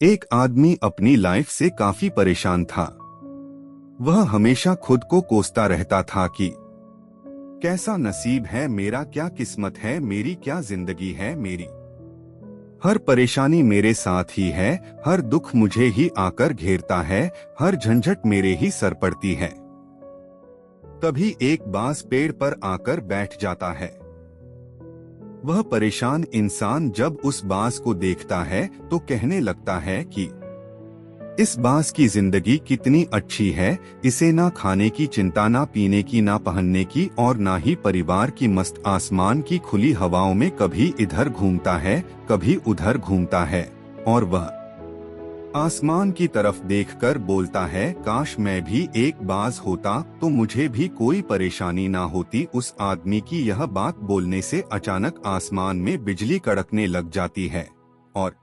एक आदमी अपनी लाइफ से काफी परेशान था। वह हमेशा खुद को कोसता रहता था कि कैसा नसीब है मेरा, क्या किस्मत है मेरी, क्या जिंदगी है मेरी। हर परेशानी मेरे साथ ही है, हर दुख मुझे ही आकर घेरता है, हर झंझट मेरे ही सर पड़ती है। तभी एक बांस पेड़ पर आकर बैठ जाता है। वह परेशान इंसान जब उस बांस को देखता है तो कहने लगता है कि इस बांस की जिंदगी कितनी अच्छी है, इसे ना खाने की चिंता, ना पीने की, ना पहनने की और ना ही परिवार की मस्त आसमान की खुली हवाओं में कभी इधर घूमता है कभी उधर घूमता है। और वह आसमान की तरफ देखकर बोलता है, काश मैं भी एक बाज होता तो मुझे भी कोई परेशानी ना होती। उस आदमी की यह बात बोलने से अचानक आसमान में बिजली कड़कने लग जाती है और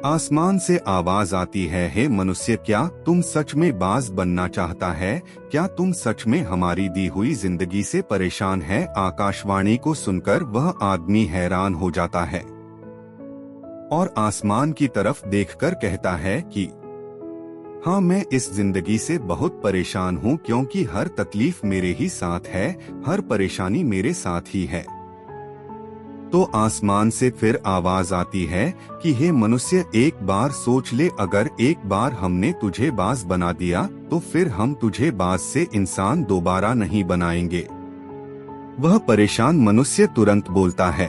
आसमान से आवाज आती है, हे मनुष्य, क्या तुम सच में बाज बनना चाहता है? क्या तुम सच में हमारी दी हुई जिंदगी से परेशान है? आकाशवाणी को सुनकर वह आदमी हैरान हो जाता है और आसमान की तरफ देखकर कहता है कि हाँ, मैं इस जिंदगी से बहुत परेशान हूँ, क्योंकि हर तकलीफ मेरे ही साथ है, हर परेशानी मेरे साथ ही है। तो आसमान से फिर आवाज आती है कि हे मनुष्य, एक बार सोच ले, अगर एक बार हमने तुझे बाज बना दिया तो फिर हम तुझे बाज से इंसान दोबारा नहीं बनाएंगे। वह परेशान मनुष्य तुरंत बोलता है,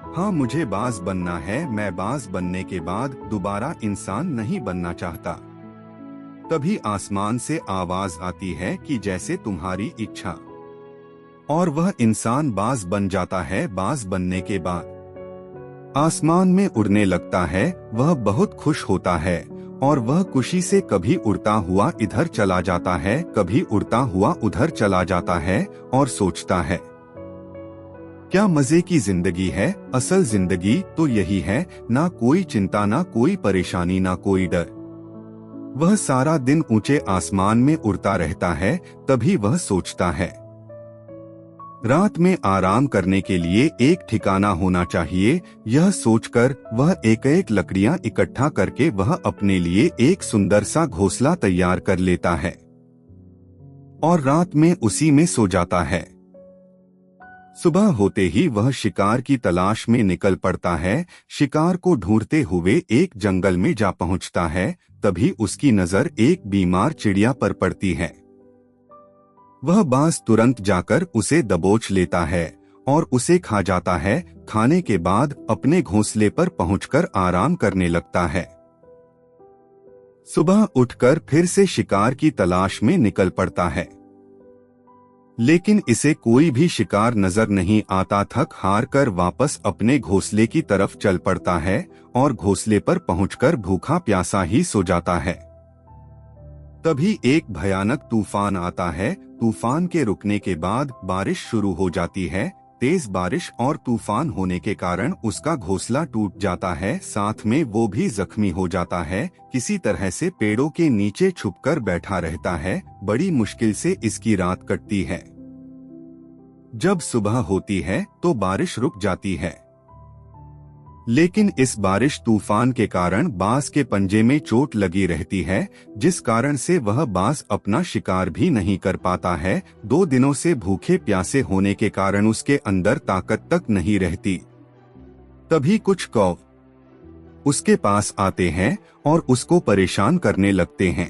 हाँ, मुझे बाज बनना है, मैं बाज बनने के बाद दोबारा इंसान नहीं बनना चाहता। तभी आसमान से आवाज आती है कि जैसे तुम्हारी इच्छा। और वह इंसान बाज बन जाता है। बाज बनने के बाद आसमान में उड़ने लगता है। वह बहुत खुश होता है और वह खुशी से कभी उड़ता हुआ इधर चला जाता है, कभी उड़ता हुआ उधर चला जाता है और सोचता है, क्या मजे की जिंदगी है। असल जिंदगी तो यही है, ना कोई चिंता, ना कोई परेशानी, ना कोई डर। वह सारा दिन ऊंचे आसमान में उड़ता रहता है। तभी वह सोचता है, रात में आराम करने के लिए एक ठिकाना होना चाहिए। यह सोचकर वह एक एक लकड़ियां इकट्ठा करके वह अपने लिए एक सुंदर सा घोंसला तैयार कर लेता है और रात में उसी में सो जाता है। सुबह होते ही वह शिकार की तलाश में निकल पड़ता है। शिकार को ढूंढते हुए एक जंगल में जा पहुंचता है। तभी उसकी नजर एक बीमार चिड़िया पर पड़ती है। वह बाज तुरंत जाकर उसे दबोच लेता है और उसे खा जाता है। खाने के बाद अपने घोंसले पर पहुंचकर आराम करने लगता है। सुबह उठकर फिर से शिकार की तलाश में निकल पड़ता है, लेकिन इसे कोई भी शिकार नजर नहीं आता। थक हार कर वापस अपने घोंसले की तरफ चल पड़ता है और घोंसले पर पहुंचकर भूखा प्यासा ही सो जाता है। तभी एक भयानक तूफान आता है। तूफान के रुकने के बाद बारिश शुरू हो जाती है। तेज बारिश और तूफान होने के कारण उसका घोंसला टूट जाता है, साथ में वो भी जख्मी हो जाता है। किसी तरह से पेड़ों के नीचे छुपकर बैठा रहता है। बड़ी मुश्किल से इसकी रात कटती है। जब सुबह होती है तो बारिश रुक जाती है, लेकिन इस बारिश तूफान के कारण बाज के पंजे में चोट लगी रहती है, जिस कारण से वह बाज अपना शिकार भी नहीं कर पाता है। 2 दिनों से भूखे प्यासे होने के कारण उसके अंदर ताकत तक नहीं रहती। तभी कुछ कौवे उसके पास आते हैं और उसको परेशान करने लगते हैं।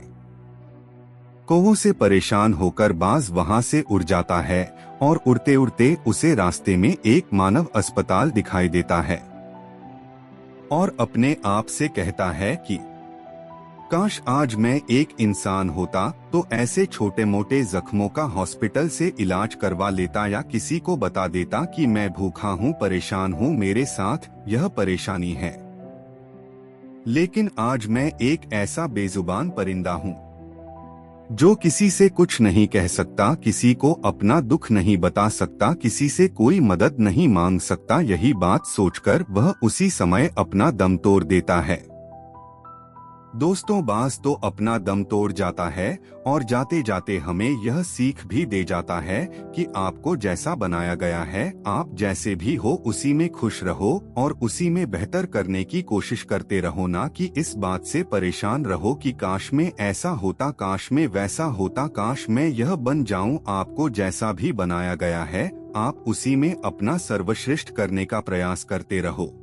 कौवों से परेशान होकर बाज वहां से उड़ जाता है और उड़ते उड़ते उसे रास्ते में एक मानव अस्पताल दिखाई देता है और अपने आप से कहता है कि काश आज मैं एक इंसान होता तो ऐसे छोटे मोटे जख्मों का हॉस्पिटल से इलाज करवा लेता, या किसी को बता देता कि मैं भूखा हूँ, परेशान हूँ, मेरे साथ यह परेशानी है। लेकिन आज मैं एक ऐसा बेजुबान परिंदा हूँ जो किसी से कुछ नहीं कह सकता, किसी को अपना दुख नहीं बता सकता, किसी से कोई मदद नहीं मांग सकता। यही बात सोचकर वह उसी समय अपना दम तोड़ देता है। दोस्तों, बास तो अपना दम तोड़ जाता है और जाते जाते हमें यह सीख भी दे जाता है कि आपको जैसा बनाया गया है, आप जैसे भी हो उसी में खुश रहो और उसी में बेहतर करने की कोशिश करते रहो, ना कि इस बात से परेशान रहो कि काश में ऐसा होता, काश में वैसा होता, काश मैं यह बन जाऊं। आपको जैसा भी बनाया गया है, आप उसी में अपना सर्वश्रेष्ठ करने का प्रयास करते रहो।